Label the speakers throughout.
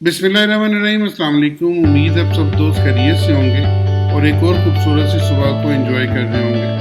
Speaker 1: बिस्मिल्लाहिर्रहमानिर्रहीम, अस्सलाम वालेकुम। उम्मीद है आप सब दोस्त खैरियत से होंगे और एक और खूबसूरत सी सुबह को एंजॉय कर रहे होंगे।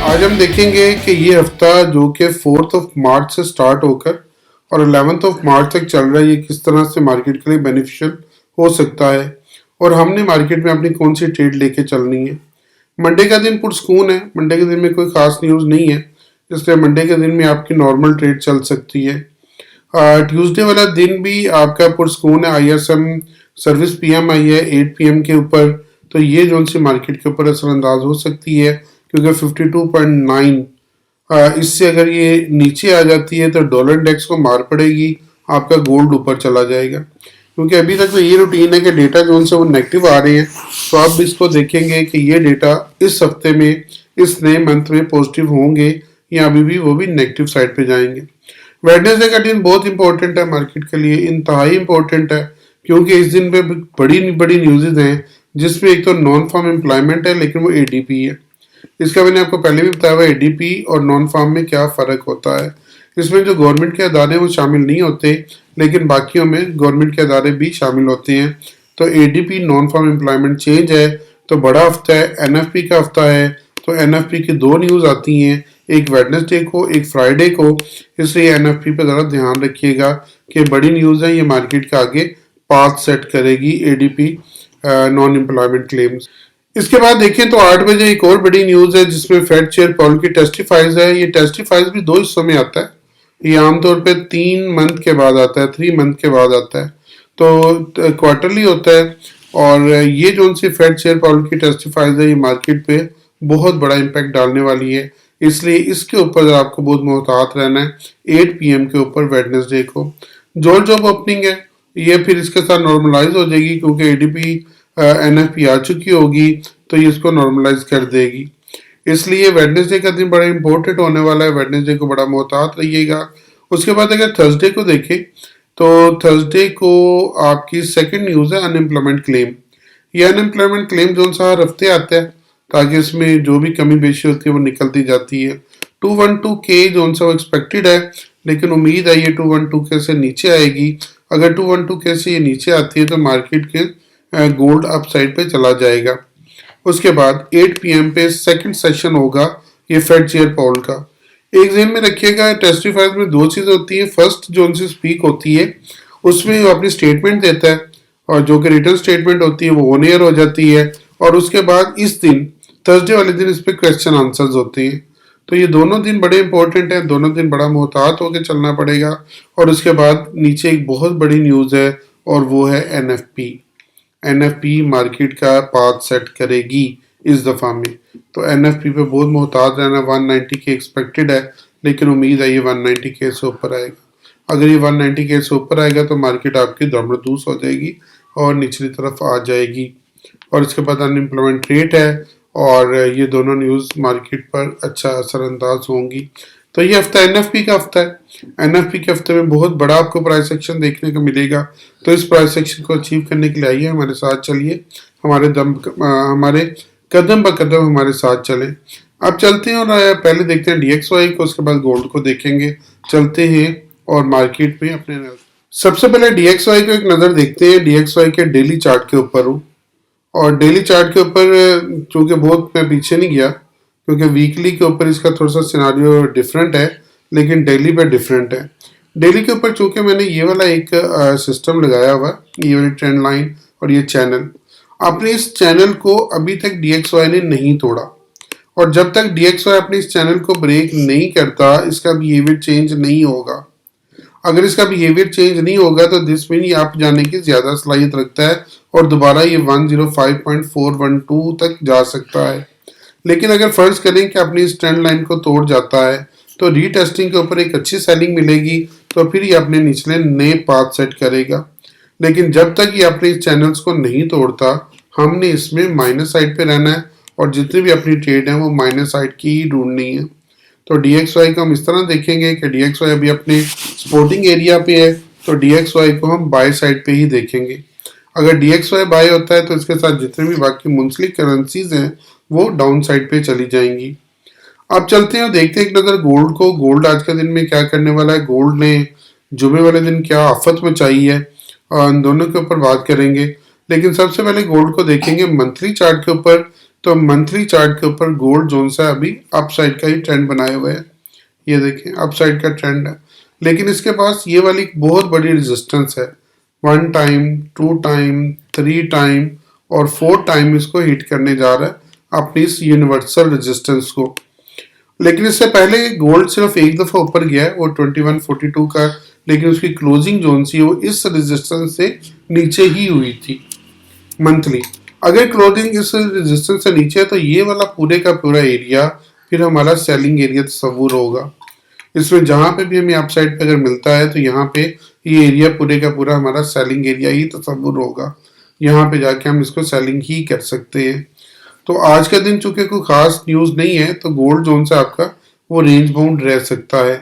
Speaker 1: आज हम देखेंगे कि ये हफ्ता जो कि 4 मार्च से स्टार्ट होकर और 11 मार्च तक चल रहा है, ये किस तरह से मार्केट के लिए बेनिफिशियल हो सकता है और हमने मार्केट में अपनी कौन सी ट्रेड लेके चलनी है। मंडे का दिन पुरस्कून है, मंडे के दिन में कोई खास न्यूज़ नहीं है, इसलिए मंडे के दिन में आपकी नॉर्मल ट्रेड चल सकती है। ट्यूसडे वाला दिन भी आपका पुरस्कून है, ISM सर्विस PM आई है 8 PM के ऊपर, तो ये जो सी मार्केट के ऊपर असरअंदाज हो सकती है क्योंकि 52.9 इससे अगर ये नीचे आ जाती है तो डॉलर इंडेक्स को मार पड़ेगी, आपका गोल्ड ऊपर चला जाएगा। क्योंकि अभी तक तो ये रूटीन है कि डेटा जो से वो नेगेटिव आ रहे हैं, तो आप भी इसको देखेंगे कि ये डेटा इस हफ्ते में, इस नए मंथ में पॉजिटिव होंगे या अभी भी वो भी नेगेटिव साइड पे जाएंगे। वेडनेसडे का दिन बहुत इंपॉर्टेंट है मार्केट के लिए, इंतहाई इंपॉर्टेंट है, क्योंकि इस दिन पे बड़ी बड़ी न्यूज़ हैं जिसमें एक तो नॉन फार्म एम्प्लॉयमेंट है, लेकिन वो ADP है। इसका मैंने आपको पहले भी बताया हुआ ADP और नॉन फार्म में क्या फ़र्क होता है। इसमें जो गवर्नमेंट के अदारे वो शामिल नहीं होते, लेकिन बाकियों में गवर्नमेंट के अदारे भी शामिल होते हैं। तो ADP non farm employment change है, तो बड़ा हफ्ता है, NFP का हफ्ता है, तो NFP की 2 न्यूज़ आती हैं, एक वेडनेसडे को, एक फ्राइडे को, इसलिए NFP पे ज़रा ध्यान रखिएगा कि बड़ी न्यूज़ है, ये मार्केट का आगे पाथ सेट करेगी ADP नॉन एम्प्लॉयमेंट क्लेम्स। इसके बाद देखें तो 8 बजे एक और बड़ी न्यूज़ है जिसमें फेड चेयर पॉल की टेस्टिफाइज है। ये टेस्टिफाइज भी 2 हिस्सों में आता है, ये आमतौर पे 3 मंथ के बाद आता है, 3 मंथ के बाद आता है, तो क्वार्टरली होता है। और ये जो सी फेड चेयर पॉल की टेस्टिफाइज है, ये मार्केट पे बहुत बड़ा इम्पैक्ट डालने वाली है, इसलिए इसके ऊपर आपको बहुत मोहतात रहना है। 8 PM के ऊपर वेडनेसडे को जॉब ओपनिंग है, ये फिर इसके साथ नॉर्मलाइज हो जाएगी क्योंकि ADP NFP आ चुकी होगी, तो ये इसको नॉर्मलाइज कर देगी। इसलिए वेडनेसडे का दिन बड़ा इंपॉर्टेंट होने वाला है, वेडनेसडे को बड़ा मोहतात रहिएगा। उसके बाद अगर थर्सडे को देखें तो थर्सडे को आपकी सेकंड न्यूज़ है अनएम्प्लॉयमेंट क्लेम। ये अनएम्प्लॉयमेंट क्लेम जो सा हर हफ्ते आता है, ताकि इसमें जो भी कमी बेशी होती है वो निकलती जाती है। 212K जो सा वो एक्सपेक्टेड है, लेकिन उम्मीद है ये 212K से नीचे आएगी। अगर 212K से ये नीचे आती है तो मार्केट के गोल्ड अपसाइड पे चला जाएगा। उसके बाद 8 PM पे सेकंड सेशन होगा ये फेड चेयर पॉल का। एक दिन में रखिएगा, टेस्टिफाइज में 2 चीज़ होती है। फर्स्ट जो उनसे स्पीक होती है उसमें वो अपनी स्टेटमेंट देता है, और जो कि रिटर्न स्टेटमेंट होती है वो ऑन एयर हो जाती है, और उसके बाद इस दिन थर्सडे वाले दिन इस पर क्वेश्चन आंसर्स होते हैं। तो ये दोनों दिन बड़े इंपॉर्टेंट हैं, दोनों दिन बड़ा मोहतात होकर चलना पड़ेगा। और उसके बाद नीचे एक बहुत बड़ी न्यूज़ है और वो है NFP मार्केट का पाथ सेट करेगी इस दफ़ा में, तो NFP पे बहुत मोहतात रहना। 190K एक्सपेक्टेड है, लेकिन उम्मीद है ये 190K से ऊपर आएगा। अगर ये 190K से ऊपर आएगा तो मार्केट आपकी दमड़दूस हो जाएगी और निचली तरफ आ जाएगी। और इसके बाद अनएम्प्लॉयमेंट रेट है, और ये दोनों न्यूज़ मार्केट पर अच्छा असरअंदाज होंगी। तो ये हफ्ता NFP का हफ्ता है। NFP के हफ्ते में बहुत बड़ा आपको प्राइस एक्शन देखने को मिलेगा, तो इस प्राइस एक्शन को अचीव करने के लिए आइए हमारे साथ चलिए, हमारे कदम ब कदम हमारे साथ चलें। अब चलते हैं और पहले देखते हैं DXY को, उसके बाद गोल्ड को देखेंगे। चलते हैं और मार्केट में अपने सबसे पहले DXY को एक नज़र देखते हैं। DXY के डेली चार्ट के ऊपर हूँ, और डेली चार्ट के ऊपर चूँकि बहुत मैं पीछे नहीं गया, क्योंकि वीकली के ऊपर इसका थोड़ा सा सिनारियो डिफरेंट है, लेकिन डेली पे डिफरेंट है। डेली के ऊपर चूँकि मैंने ये वाला एक सिस्टम लगाया हुआ, ये वाली ट्रेंड लाइन और ये चैनल, अपने इस चैनल को अभी तक DXY ने नहीं तोड़ा, और जब तक DXY अपने इस चैनल को ब्रेक नहीं करता, इसका बिहेवियर चेंज नहीं होगा। अगर इसका बिहेवियर चेंज नहीं होगा तो दिस मीन आप जाने की ज़्यादा सलाहियत रखता है और दोबारा ये 105.412 तक जा सकता है। लेकिन अगर फर्ज करें कि अपनी इस ट्रेंड लाइन को तोड़ जाता है तो रीटेस्टिंग के ऊपर एक अच्छी सेलिंग मिलेगी, तो फिर ये अपने निचले नए पाथ सेट करेगा। लेकिन जब तक ये अपने इस चैनल्स को नहीं तोड़ता, हमने इसमें माइनस साइड पे रहना है, और जितनी भी अपनी ट्रेड है वो माइनस साइड की ही ढूंढनी है। तो DXY को हम इस तरह देखेंगे कि DXY अभी अपने सपोर्टिंग एरिया पे है, तो DXY को हम बाय साइड पे ही देखेंगे। अगर DXY बाय होता है तो इसके साथ जितने भी बाकी मुंसलिक करेंसीज हैं वो डाउन साइड पे चली जाएंगी। अब चलते हैं और देखते हैं एक नज़र गोल्ड को। गोल्ड आज के दिन में क्या करने वाला है, गोल्ड ने जुमे वाले दिन क्या आफत मचाई है, और इन दोनों के ऊपर बात करेंगे। लेकिन सबसे पहले गोल्ड को देखेंगे मंथली चार्ट के ऊपर। तो मंथली चार्ट के ऊपर गोल्ड जोन सा अभी अप साइड का ही ट्रेंड बनाए हुए है, ये देखें अप साइड का ट्रेंड है। लेकिन इसके पास ये वाली बहुत बड़ी रेजिस्टेंस है, 1 टाइम, 2 टाइम, 3 टाइम और 4 टाइम इसको हिट करने जा रहा है अपनी इस यूनिवर्सल रेजिस्टेंस को। लेकिन इससे पहले गोल्ड सिर्फ एक दफा ऊपर गया है, वो 2142 का, लेकिन उसकी क्लोजिंग जोन सी वो इस रेजिस्टेंस से नीचे ही हुई थी मंथली। अगर क्लोजिंग इस रेजिस्टेंस से नीचे है तो ये वाला पूरे का पूरा एरिया फिर हमारा सेलिंग एरिया तस्वुर होगा। इसमें जहां पे भी हमें अपसाइड पे अगर मिलता है तो यहाँ पे ये एरिया पूरे का पूरा हमारा सेलिंग एरिया ही तस्वुर होगा, यहाँ पे जाके हम इसको सेलिंग ही कर सकते हैं। तो आज का दिन चूंकि कोई खास न्यूज नहीं है तो गोल्ड जोन सा आपका वो रेंज बाउंड रह सकता है।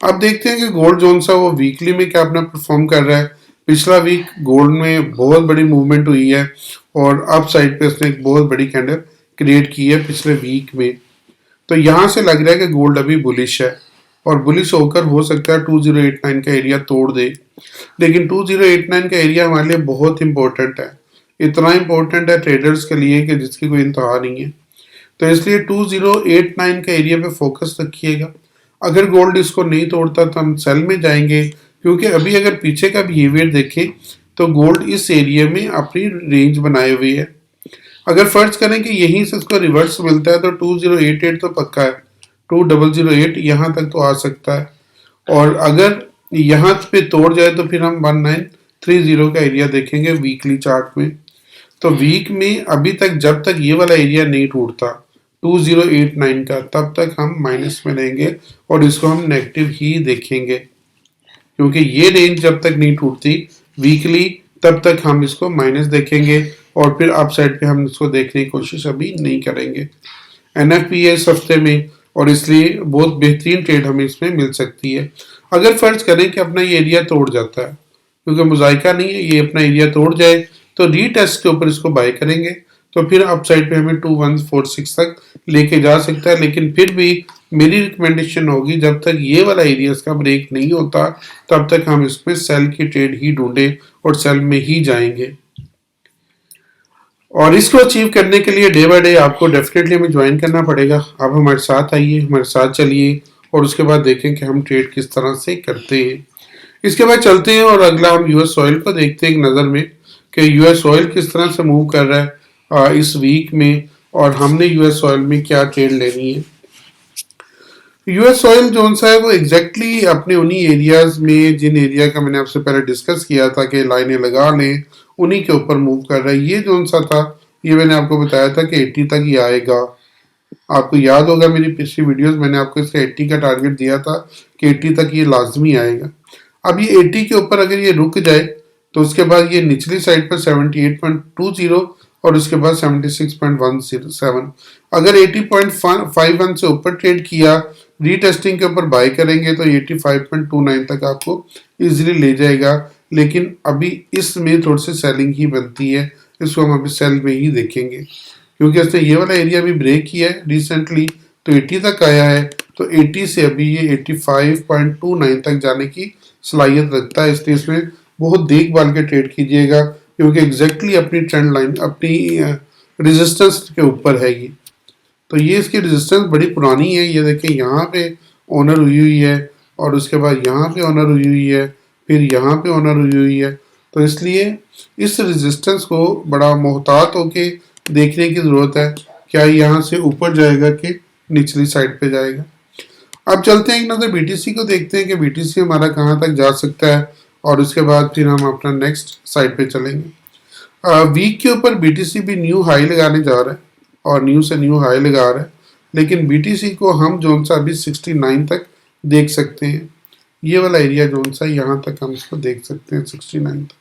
Speaker 1: अब देखते हैं कि गोल्ड जोन सा वो वीकली में क्या अपना परफॉर्म कर रहा है। पिछला वीक गोल्ड में बहुत बड़ी मूवमेंट हुई है और अप साइड पे उसने एक बहुत बड़ी कैंडल क्रिएट की है पिछले वीक में। तो यहाँ से लग रहा है कि गोल्ड अभी बुलिश है और बुलिश होकर हो सकता है 2089 का एरिया तोड़ दे। लेकिन 2089 का एरिया हमारे लिए बहुत इंपॉर्टेंट है, इतना इंपॉर्टेंट है ट्रेडर्स के लिए कि जिसकी कोई इंतहा नहीं है। तो इसलिए 2089 का एरिया पे फोकस रखिएगा। अगर गोल्ड इसको नहीं तोड़ता तो हम सेल में जाएंगे, क्योंकि अभी अगर पीछे का बिहेवियर देखें तो गोल्ड इस एरिया में अपनी रेंज बनाए हुई है। अगर फर्ज करें कि यहीं से इसको रिवर्स मिलता है तो 2088 तो पक्का है, 2008 यहाँ तक तो आ सकता है। और अगर यहाँ पे तोड़ जाए तो फिर हम 1930 का एरिया देखेंगे वीकली चार्ट में। तो वीक में अभी तक जब तक ये वाला एरिया नहीं टूटता 2089 का, तब तक हम माइनस में रहेंगे और इसको हम नेगेटिव ही देखेंगे, क्योंकि ये रेंज जब तक नहीं टूटती वीकली तब तक हम इसको माइनस देखेंगे और फिर अप साइड पे हम इसको देखने की कोशिश अभी नहीं करेंगे। NFP है इस हफ्ते में और इसलिए बहुत बेहतरीन ट्रेड हमें इसमें मिल सकती है। अगर फर्ज करें कि अपना ये एरिया तोड़ जाता है, क्योंकि मुजायका नहीं है, ये अपना एरिया तोड़ जाए तो रीटेस्ट के ऊपर इसको बाय करेंगे तो फिर अपसाइड पे हमें 2146 तक लेके जा सकता है। लेकिन फिर भी मेरी रिकमेंडेशन होगी जब तक ये वाला एरिया इसका ब्रेक नहीं होता तब तक हम इसमें सेल की ट्रेड ही ढूंढें और सेल में ही जाएंगे। और इसको अचीव करने के लिए डे बाय डे आपको डेफिनेटली हमें ज्वाइन करना पड़ेगा। आप हमारे साथ आइए, हमारे साथ चलिए और उसके बाद देखें कि हम ट्रेड किस तरह से करते हैं। इसके बाद चलते हैं और अगला हम यूएस ऑयल को देखते हैं एक नज़र में कि यूएस ऑयल किस तरह से मूव कर रहा है इस वीक में और हमने यूएस ऑयल में क्या ट्रेड लेनी है। यूएस ऑयल जो सा है वो एग्जैक्टली अपने उन्हीं एरियाज में जिन एरिया का मैंने आपसे पहले डिस्कस किया था कि लाइनें लगा लें उन्हीं के ऊपर मूव कर रहा है। ये जो सा था ये मैंने आपको बताया था कि 80 तक ही आएगा। आपको याद होगा मेरी पिछली वीडियोस मैंने आपको इसका 80 का टारगेट दिया था कि 80 तक ये लाजमी आएगा। अब ये 80 के ऊपर अगर ये रुक जाए तो उसके बाद ये निचली साइड पर 78.20 और उसके बाद 76.17। अगर 80.51 से ऊपर ट्रेड किया रीटेस्टिंग के ऊपर बाय करेंगे तो 85.29 तक आपको इजीली ले जाएगा। लेकिन अभी इसमें थोड़ी सी सेलिंग ही बनती है, इसको हम अभी सेल में ही देखेंगे क्योंकि इसने ये वाला एरिया भी ब्रेक किया है रिसेंटली तो 80 तक आया है। तो 80 से अभी ये 85.29 तक जाने की सलाहियत रखता है, इसलिए इसमें बहुत देखभाल के ट्रेड कीजिएगा क्योंकि एग्जैक्टली अपनी ट्रेंड लाइन अपनी रेजिस्टेंस के ऊपर है ये। तो ये इसकी रेजिस्टेंस बड़ी पुरानी है, ये देखें यहाँ पे ऑनर हुई हुई है और उसके बाद यहाँ पे ऑनर हुई हुई है, फिर यहाँ पे ऑनर हुई हुई है। तो इसलिए इस रेजिस्टेंस को बड़ा मोहतात होके देखने की ज़रूरत है, क्या यहाँ से ऊपर जाएगा कि निचली साइड पे जाएगा। अब चलते हैं एक नज़र BTC को देखते हैं कि BTC हमारा कहाँ तक जा सकता है और उसके बाद फिर हम अपना नेक्स्ट साइड पे चलेंगे। वीक के ऊपर BTC भी न्यू हाई लगाने जा रहा है और न्यू से न्यू हाई लगा रहा है, लेकिन BTC को हम जोन सा अभी 69 तक देख सकते हैं। ये वाला एरिया जोन सा यहाँ तक हम इसको देख सकते हैं 69 तक।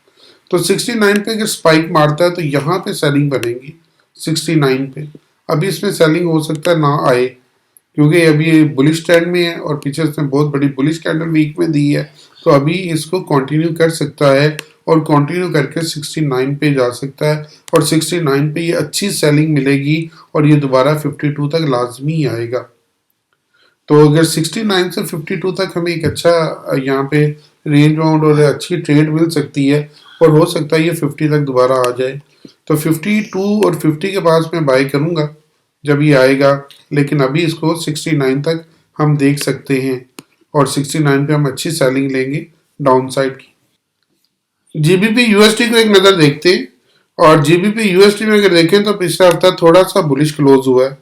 Speaker 1: तो 69 पे अगर स्पाइक मारता है तो यहाँ पे सेलिंग बनेगी 69 पे। अभी इसमें सेलिंग हो सकता है ना आए, क्योंकि अभी ये बुलिश ट्रेंड में है और पीछे इसने बहुत बड़ी बुलिश कैंडल वीक में दी है, तो अभी इसको कंटिन्यू कर सकता है और कंटिन्यू करके 69 पे जा सकता है और 69 पे ये अच्छी सेलिंग मिलेगी और ये दोबारा 52 तक लाजमी आएगा। तो अगर 69 से 52 तक हमें एक अच्छा यहाँ पे रेंज बाउंड और अच्छी ट्रेड मिल सकती है और हो सकता है ये 50 तक दोबारा आ जाए। तो 52 और 50 के पास मैं बाय करूंगा जब ये आएगा, लेकिन अभी इसको 69 तक हम देख सकते हैं और 69 पे हम अच्छी सेलिंग लेंगे डाउन साइड की। जीबीपी यूएसडी को एक नज़र देखते हैं और जीबीपी यूएसडी में अगर देखें तो पिछला हफ्ता थोड़ा सा बुलिश क्लोज हुआ है।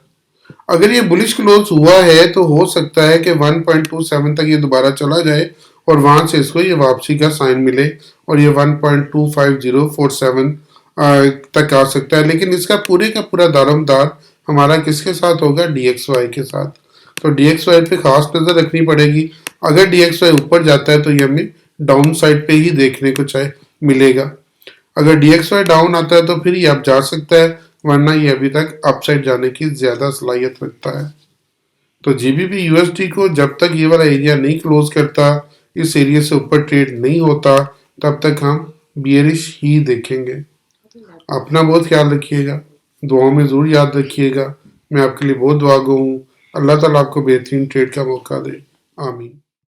Speaker 1: अगर ये बुलिश क्लोज हुआ है तो हो सकता है कि 1.27 तक ये दोबारा चला जाए और वहां से इसको ये वापसी का साइन मिले और ये 1.25047 तक आ सकता है। लेकिन इसका पूरे का पूरा दारोमदार हमारा किसके साथ होगा? डीएक्सवाई के साथ। तो डीएक्सवाई पे खास नजर रखनी पड़ेगी। अगर डीएक्सवाई ऊपर जाता है तो ये हमें डाउन साइड पे ही देखने को चाहे मिलेगा। अगर डीएक्सवाई डाउन आता है तो फिर ये अब जा सकता है, वरना ये अभी तक अपसाइड जाने की ज्यादा सलाहियत रखता है। तो जीबीपी यूएसडी को जब तक ये वाला एरिया नहीं क्लोज करता, इस एरिया से ऊपर ट्रेड नहीं होता, तब तक हम बियरिश ही देखेंगे। अपना बहुत ख्याल रखिएगा, दुआओं में जरूर याद रखिएगा। मैं आपके लिए बहुत दुआ गो हूँ। अल्लाह ताला आपको बेहतरीन ट्रेड का मौका दे। आमीन।